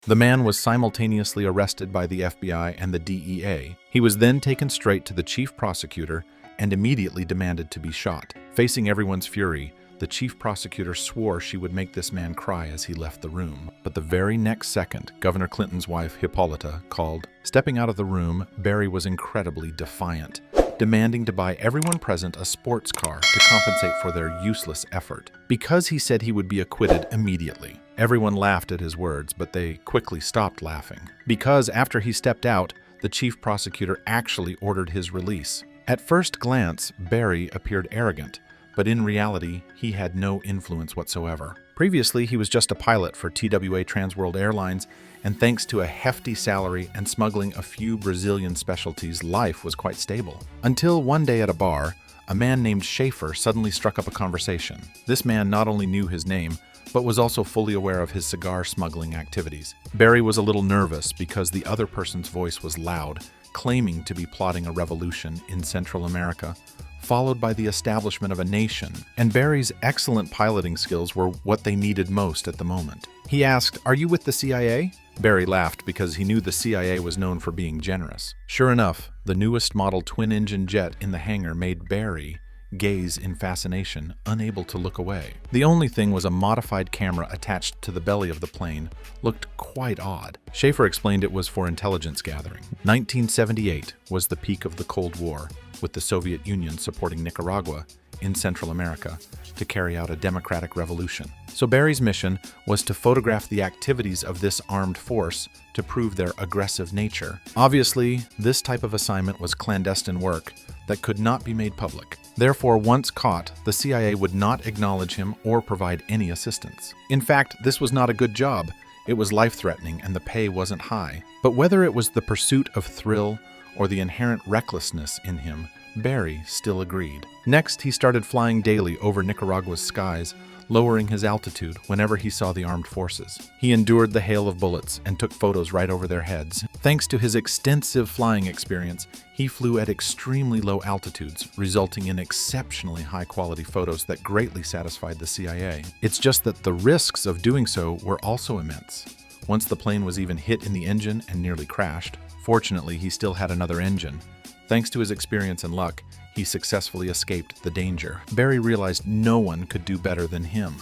The man was simultaneously arrested by the FBI and the DEA. He was then taken straight to the chief prosecutor and immediately demanded to be shot. Facing everyone's fury, the chief prosecutor swore she would make this man cry as he left the room. But the very next second, Governor Clinton's wife, Hippolyta, called. Stepping out of the room, Barry was incredibly defiant, demanding to buy everyone present a sports car to compensate for their useless effort, because he said he would be acquitted immediately. Everyone laughed at his words, but they quickly stopped laughing, because after he stepped out, the chief prosecutor actually ordered his release. At first glance, Barry appeared arrogant, but in reality, he had no influence whatsoever. Previously, he was just a pilot for TWA Transworld Airlines, and thanks to a hefty salary and smuggling a few Brazilian specialties, life was quite stable. Until one day at a bar, a man named Schaefer suddenly struck up a conversation. This man not only knew his name, but was also fully aware of his cigar smuggling activities. Barry was a little nervous because the other person's voice was loud, claiming to be plotting a revolution in Central America, followed by the establishment of a nation, and Barry's excellent piloting skills were what they needed most at the moment. He asked, "Are you with the CIA?" Barry laughed because he knew the CIA was known for being generous. Sure enough, the newest model twin-engine jet in the hangar made Barry gaze in fascination, unable to look away. The only thing was a modified camera attached to the belly of the plane looked quite odd. Schaefer explained it was for intelligence gathering. 1978 was the peak of the Cold War, with the Soviet Union supporting Nicaragua in Central America to carry out a democratic revolution. So Barry's mission was to photograph the activities of this armed force to prove their aggressive nature. Obviously, this type of assignment was clandestine work that could not be made public. Therefore, once caught, the CIA would not acknowledge him or provide any assistance. In fact, this was not a good job. It was life-threatening and the pay wasn't high. But whether it was the pursuit of thrill or the inherent recklessness in him, Barry still agreed. Next, he started flying daily over Nicaragua's skies, lowering his altitude whenever he saw the armed forces. He endured the hail of bullets and took photos right over their heads. Thanks to his extensive flying experience, he flew at extremely low altitudes, resulting in exceptionally high-quality photos that greatly satisfied the CIA. It's just that the risks of doing so were also immense. Once the plane was even hit in the engine and nearly crashed, fortunately he still had another engine. Thanks to his experience and luck, he successfully escaped the danger. Barry realized no one could do better than him.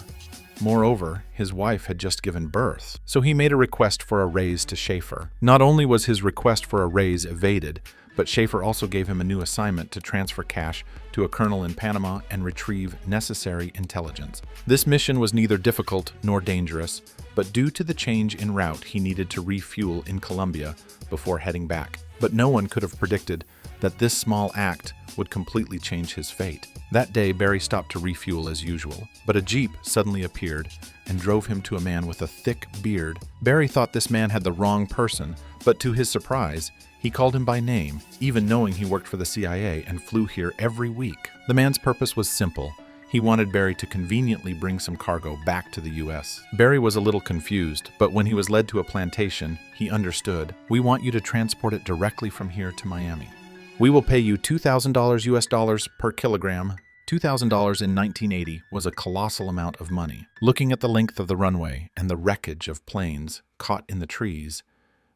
Moreover, his wife had just given birth, so he made a request for a raise to Schaefer. Not only was his request for a raise evaded, but Schaefer also gave him a new assignment to transfer cash to a colonel in Panama and retrieve necessary intelligence. This mission was neither difficult nor dangerous, but due to the change in route, he needed to refuel in Colombia before heading back. But no one could have predicted that this small act would completely change his fate. That day, Barry stopped to refuel as usual, but a jeep suddenly appeared and drove him to a man with a thick beard. Barry thought this man had the wrong person, but to his surprise, he called him by name, even knowing he worked for the CIA and flew here every week. The man's purpose was simple. He wanted Barry to conveniently bring some cargo back to the US. Barry was a little confused, but when he was led to a plantation, he understood. "We want you to transport it directly from here to Miami. We will pay you $2,000 US dollars per kilogram." $2,000 in 1980 was a colossal amount of money. Looking at the length of the runway and the wreckage of planes caught in the trees,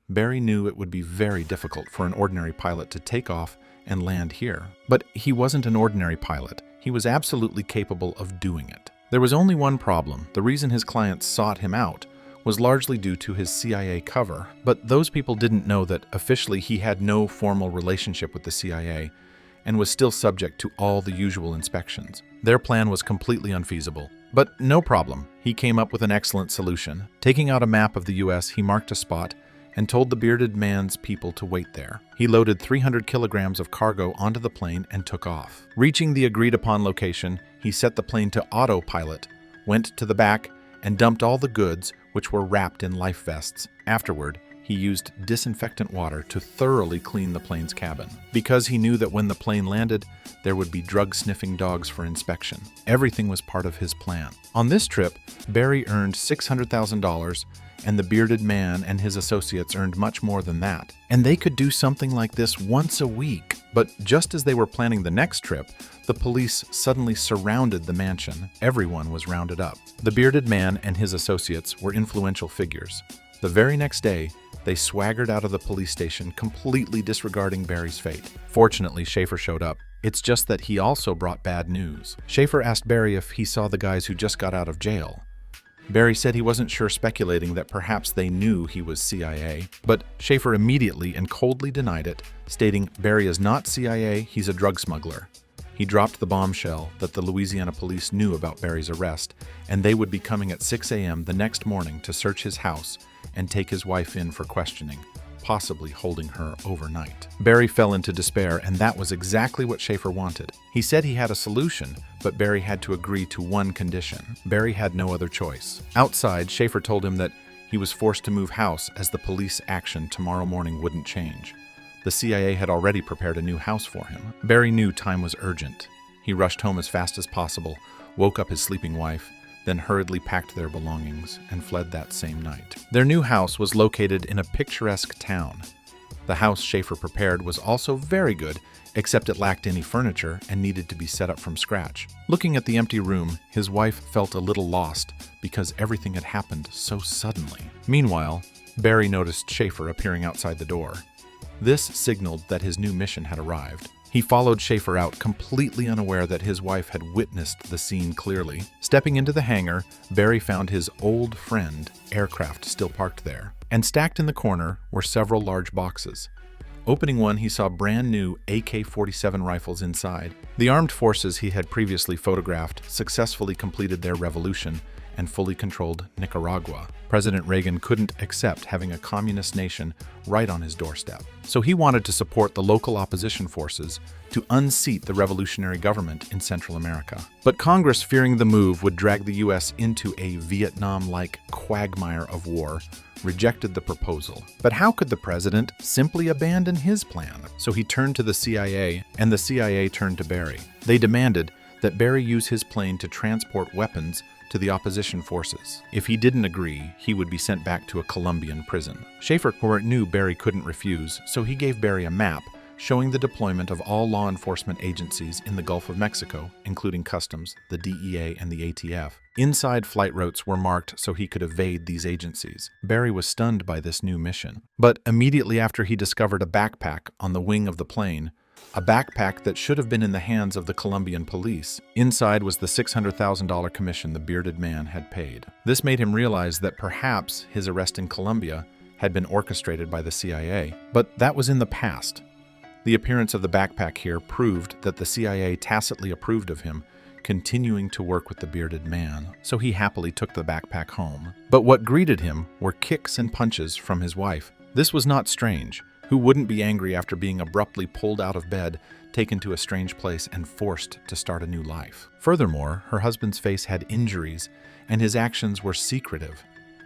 Barry knew it would be very difficult for an ordinary pilot to take off and land here. But he wasn't an ordinary pilot. He was absolutely capable of doing it. There was only one problem. The reason his clients sought him out was largely due to his CIA cover, but those people didn't know that officially he had no formal relationship with the CIA and was still subject to all the usual inspections. Their plan was completely unfeasible. But no problem, he came up with an excellent solution. Taking out a map of the US, he marked a spot and told the bearded man's people to wait there. He loaded 300 kilograms of cargo onto the plane and took off. Reaching the agreed-upon location, he set the plane to autopilot, went to the back, and dumped all the goods, which were wrapped in life vests. Afterward, he used disinfectant water to thoroughly clean the plane's cabin, because he knew that when the plane landed, there would be drug-sniffing dogs for inspection. Everything was part of his plan. On this trip, Barry earned $600,000, and the bearded man and his associates earned much more than that. And they could do something like this once a week. But just as they were planning the next trip, the police suddenly surrounded the mansion. Everyone was rounded up. The bearded man and his associates were influential figures. The very next day, they swaggered out of the police station, completely disregarding Barry's fate. Fortunately, Schaefer showed up. It's just that he also brought bad news. Schaefer asked Barry if he saw the guys who just got out of jail. Barry said he wasn't sure, speculating that perhaps they knew he was CIA, but Schaefer immediately and coldly denied it, stating Barry is not CIA, he's a drug smuggler. He dropped the bombshell that the Louisiana police knew about Barry's arrest, and they would be coming at 6 a.m. the next morning to search his house and take his wife in for questioning, possibly holding her overnight. Barry fell into despair, and that was exactly what Schaefer wanted. He said he had a solution, but Barry had to agree to one condition. Barry had no other choice. Outside, Schaefer told him that he was forced to move house as the police action tomorrow morning wouldn't change. The CIA had already prepared a new house for him. Barry knew time was urgent. He rushed home as fast as possible, woke up his sleeping wife, then hurriedly packed their belongings and fled that same night. Their new house was located in a picturesque town. The house Schaefer prepared was also very good, except it lacked any furniture and needed to be set up from scratch. Looking at the empty room, his wife felt a little lost because everything had happened so suddenly. Meanwhile, Barry noticed Schaefer appearing outside the door. This signaled that his new mission had arrived. He followed Schaefer out, completely unaware that his wife had witnessed the scene clearly. Stepping into the hangar, Barry found his old friend aircraft still parked there. And stacked in the corner were several large boxes. Opening one, he saw brand new AK-47 rifles inside. The armed forces he had previously photographed successfully completed their revolution and fully controlled Nicaragua. President Reagan couldn't accept having a communist nation right on his doorstep. So he wanted to support the local opposition forces to unseat the revolutionary government in Central America. But Congress, fearing the move would drag the U.S. into a Vietnam-like quagmire of war, rejected the proposal. But how could the president simply abandon his plan? So he turned to the CIA, and the CIA turned to Barry. They demanded that Barry use his plane to transport weapons to the opposition forces. If he didn't agree, he would be sent back to a Colombian prison. Schaefer knew Barry couldn't refuse, so he gave Barry a map showing the deployment of all law enforcement agencies in the Gulf of Mexico, including Customs, the DEA, and the ATF. Inside flight routes were marked so he could evade these agencies. Barry was stunned by this new mission. But immediately after he discovered a backpack on the wing of the plane, a backpack that should have been in the hands of the Colombian police. Inside was the $600,000 commission the bearded man had paid. This made him realize that perhaps his arrest in Colombia had been orchestrated by the CIA, but that was in the past. The appearance of the backpack here proved that the CIA tacitly approved of him continuing to work with the bearded man, so he happily took the backpack home. But what greeted him were kicks and punches from his wife. This was not strange. Who wouldn't be angry after being abruptly pulled out of bed, taken to a strange place, and forced to start a new life? Furthermore, her husband's face had injuries, and his actions were secretive.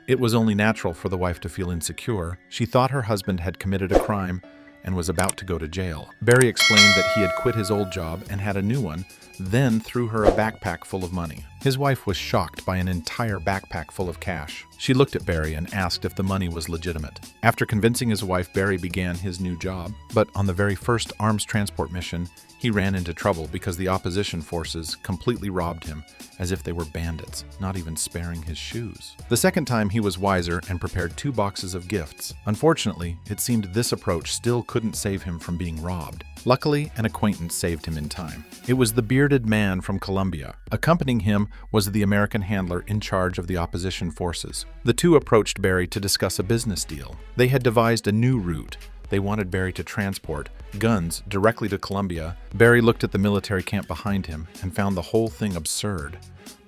It was only natural for the wife to feel insecure. She thought her husband had committed a crime and was about to go to jail. Barry explained that he had quit his old job and had a new one, then threw her a backpack full of money. His wife was shocked by an entire backpack full of cash. She looked at Barry and asked if the money was legitimate. After convincing his wife, Barry began his new job. But on the very first arms transport mission, he ran into trouble because the opposition forces completely robbed him as if they were bandits, not even sparing his shoes. The second time he was wiser and prepared 2 boxes of gifts. Unfortunately, it seemed this approach still couldn't save him from being robbed. Luckily, an acquaintance saved him in time. It was the bearded man from Colombia. Accompanying him was the American handler in charge of the opposition forces. The two approached Barry to discuss a business deal. They had devised a new route. They wanted Barry to transport guns directly to Colombia. Barry looked at the military camp behind him and found the whole thing absurd.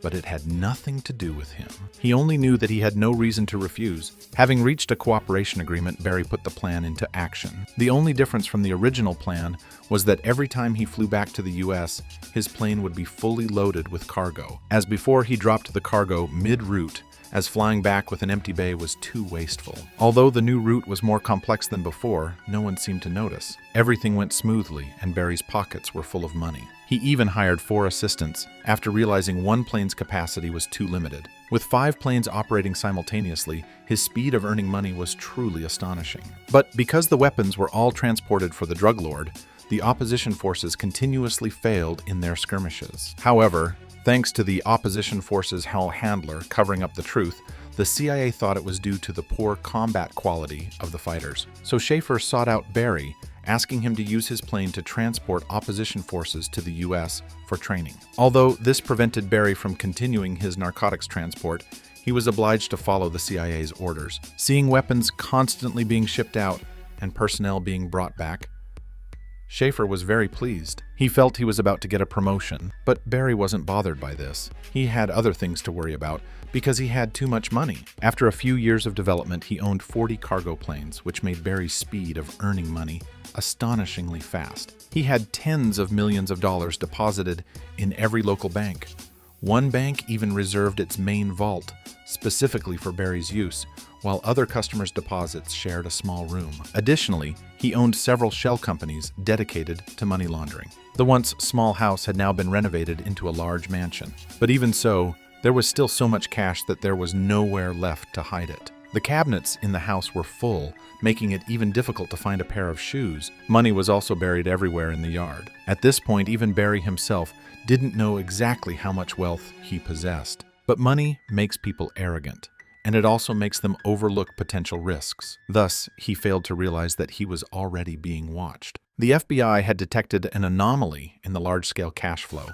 But it had nothing to do with him. He only knew that he had no reason to refuse. Having reached a cooperation agreement, Barry put the plan into action. The only difference from the original plan was that every time he flew back to the U.S., his plane would be fully loaded with cargo. As before, he dropped the cargo mid-route, as flying back with an empty bay was too wasteful. Although the new route was more complex than before, no one seemed to notice. Everything went smoothly, and Barry's pockets were full of money. He even hired 4 assistants after realizing one plane's capacity was too limited. With 5 planes operating simultaneously, his speed of earning money was truly astonishing. But because the weapons were all transported for the drug lord, the opposition forces continuously failed in their skirmishes. However, thanks to the opposition forces' handler covering up the truth, The CIA thought it was due to the poor combat quality of the fighters. So Schaefer sought out Barry, asking him to use his plane to transport opposition forces to the U.S. for training. Although this prevented Barry from continuing his narcotics transport, he was obliged to follow the CIA's orders. Seeing weapons constantly being shipped out and personnel being brought back, Schaefer was very pleased. He felt he was about to get a promotion, but Barry wasn't bothered by this. He had other things to worry about because he had too much money. After a few years of development, he owned 40 cargo planes, which made Barry's speed of earning money astonishingly fast. He had tens of millions of dollars deposited in every local bank. One bank even reserved its main vault specifically for Barry's use, while other customers' deposits shared a small room. Additionally, he owned several shell companies dedicated to money laundering. The once small house had now been renovated into a large mansion. But even so, there was still so much cash that there was nowhere left to hide it. The cabinets in the house were full, making it even difficult to find a pair of shoes. Money was also buried everywhere in the yard. At this point, even Barry himself didn't know exactly how much wealth he possessed. But money makes people arrogant, and it also makes them overlook potential risks. Thus, he failed to realize that he was already being watched. The FBI had detected an anomaly in the large-scale cash flow.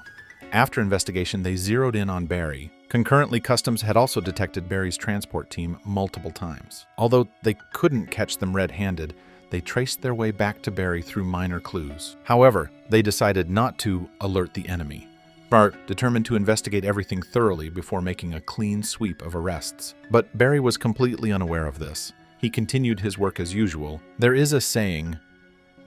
After investigation, they zeroed in on Barry. Concurrently, Customs had also detected Barry's transport team multiple times. Although they couldn't catch them red-handed, they traced their way back to Barry through minor clues. However, they decided not to alert the enemy. Bart determined to investigate everything thoroughly before making a clean sweep of arrests. But Barry was completely unaware of this. He continued his work as usual. There is a saying,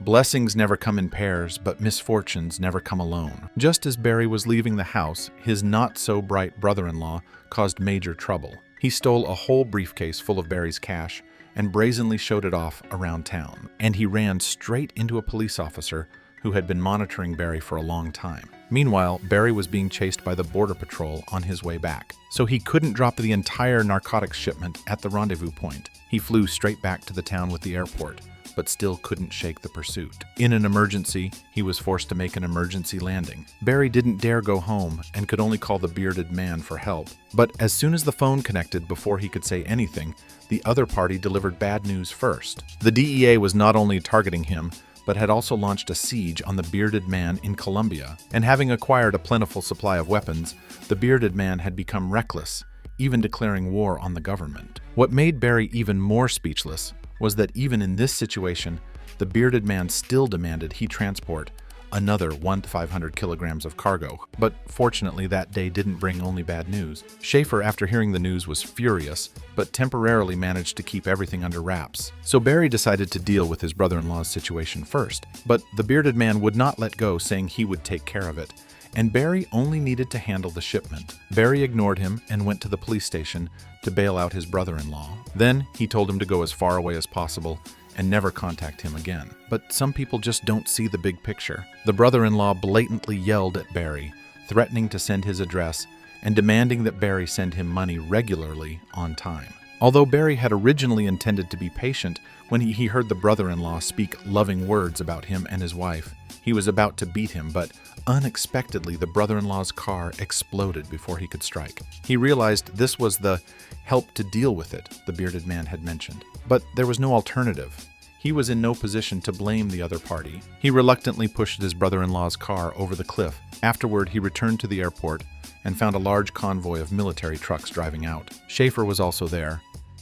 "Blessings never come in pairs, but misfortunes never come alone." Just as Barry was leaving the house, his not-so-bright brother-in-law caused major trouble. He stole a whole briefcase full of Barry's cash and brazenly showed it off around town. And he ran straight into a police officer who had been monitoring Barry for a long time. Meanwhile, Barry was being chased by the Border Patrol on his way back, so he couldn't drop the entire narcotics shipment at the rendezvous point. He flew straight back to the town with the airport, but still couldn't shake the pursuit. In an emergency, he was forced to make an emergency landing. Barry didn't dare go home and could only call the bearded man for help. But as soon as the phone connected, before he could say anything, the other party delivered bad news first. The DEA was not only targeting him, but had also launched a siege on the bearded man in Colombia. And having acquired a plentiful supply of weapons, the bearded man had become reckless, even declaring war on the government. What made Barry even more speechless was that even in this situation, the bearded man still demanded he transport another 500 kilograms of cargo. But fortunately, that day didn't bring only bad news. Schaefer, after hearing the news, was furious, but temporarily managed to keep everything under wraps. So Barry decided to deal with his brother-in-law's situation first. But the bearded man would not let go, saying he would take care of it. And Barry only needed to handle the shipment. Barry ignored him and went to the police station to bail out his brother-in-law. Then he told him to go as far away as possible and never contact him again. But some people just don't see the big picture. The brother-in-law blatantly yelled at Barry, threatening to send his address and demanding that Barry send him money regularly on time. Although Barry had originally intended to be patient when he heard the brother-in-law speak loving words about him and his wife, he was about to beat him, but unexpectedly the brother-in-law's car exploded before he could strike. He realized this was the help to deal with it the bearded man had mentioned. But there was no alternative. He was in no position to blame the other party. He reluctantly pushed his brother-in-law's car over the cliff. Afterward, he returned to the airport and found a large convoy of military trucks driving out. Schaefer was also there.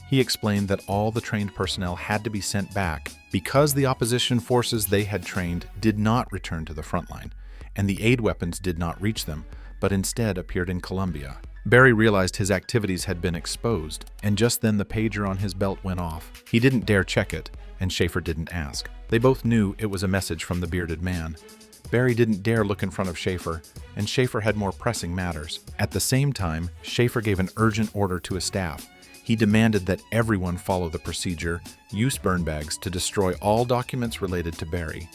He explained that all the trained personnel had to be sent back because the opposition forces they had trained did not return to the front line, and the aid weapons did not reach them, but instead appeared in Colombia. Barry realized his activities had been exposed, and just then the pager on his belt went off. He didn't dare check it, and Schaefer didn't ask. They both knew it was a message from the bearded man. Barry didn't dare look in front of Schaefer, and Schaefer had more pressing matters. At the same time, Schaefer gave an urgent order to his staff. He demanded that everyone follow the procedure, use burn bags to destroy all documents related to Barry,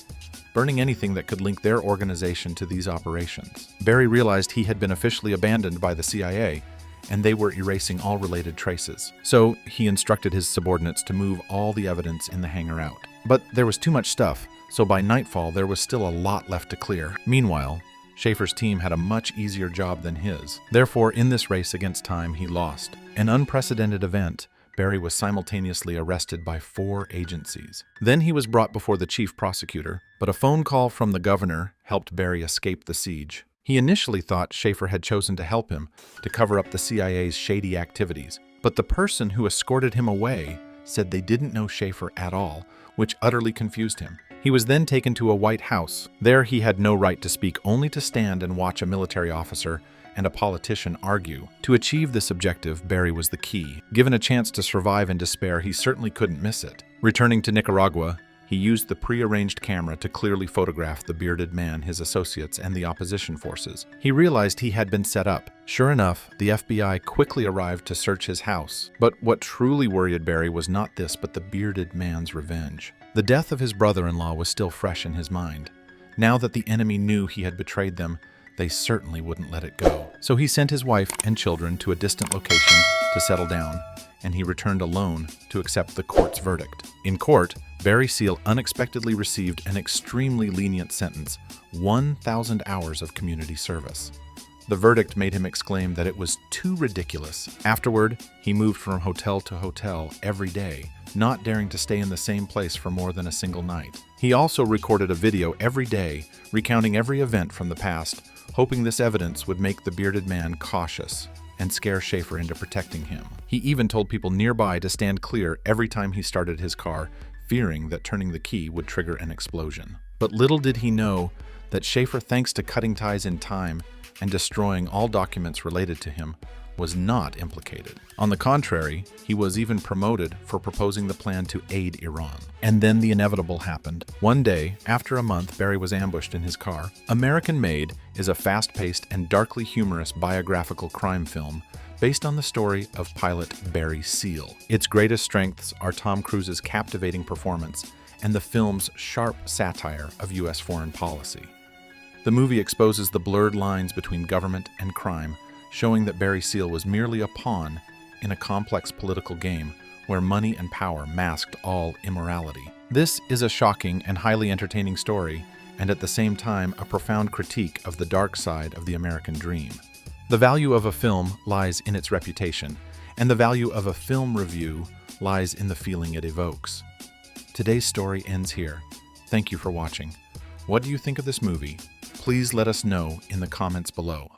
burning anything that could link their organization to these operations. Barry realized he had been officially abandoned by the CIA, and they were erasing all related traces. So he instructed his subordinates to move all the evidence in the hangar out. But there was too much stuff, so by nightfall there was still a lot left to clear. Meanwhile, Schaefer's team had a much easier job than his. Therefore, in this race against time, he lost. An unprecedented event, Barry was simultaneously arrested by 4 agencies. Then he was brought before the chief prosecutor, but a phone call from the governor helped Barry escape the siege. He initially thought Schaefer had chosen to help him to cover up the CIA's shady activities, but the person who escorted him away said they didn't know Schaefer at all, which utterly confused him. He was then taken to a White House. There he had no right to speak, only to stand and watch a military officer and a politician argue. To achieve this objective, Barry was the key. Given a chance to survive in despair, he certainly couldn't miss it. Returning to Nicaragua, he used the pre-arranged camera to clearly photograph the bearded man, his associates, and the opposition forces. He realized he had been set up. Sure enough, the FBI quickly arrived to search his house. But what truly worried Barry was not this, but the bearded man's revenge. The death of his brother-in-law was still fresh in his mind. Now that the enemy knew he had betrayed them, they certainly wouldn't let it go. So he sent his wife and children to a distant location to settle down, and he returned alone to accept the court's verdict. In court, Barry Seal unexpectedly received an extremely lenient sentence, 1,000 hours of community service. The verdict made him exclaim that it was too ridiculous. Afterward, he moved from hotel to hotel every day, not daring to stay in the same place for more than a single night. He also recorded a video every day, recounting every event from the past, hoping this evidence would make the bearded man cautious and scare Schaefer into protecting him. He even told people nearby to stand clear every time he started his car, fearing that turning the key would trigger an explosion. But little did he know that Schaefer, thanks to cutting ties in time and destroying all documents related to him, was not implicated. On the contrary, he was even promoted for proposing the plan to aid Iran. And then the inevitable happened. One day, after a month, Barry was ambushed in his car. American Made is a fast-paced and darkly humorous biographical crime film based on the story of pilot Barry Seal. Its greatest strengths are Tom Cruise's captivating performance and the film's sharp satire of U.S. foreign policy. The movie exposes the blurred lines between government and crime, showing that Barry Seal was merely a pawn in a complex political game where money and power masked all immorality. This is a shocking and highly entertaining story, and at the same time a profound critique of the dark side of the American dream. The value of a film lies in its reputation, and the value of a film review lies in the feeling it evokes. Today's story ends here. Thank you for watching. What do you think of this movie? Please let us know in the comments below.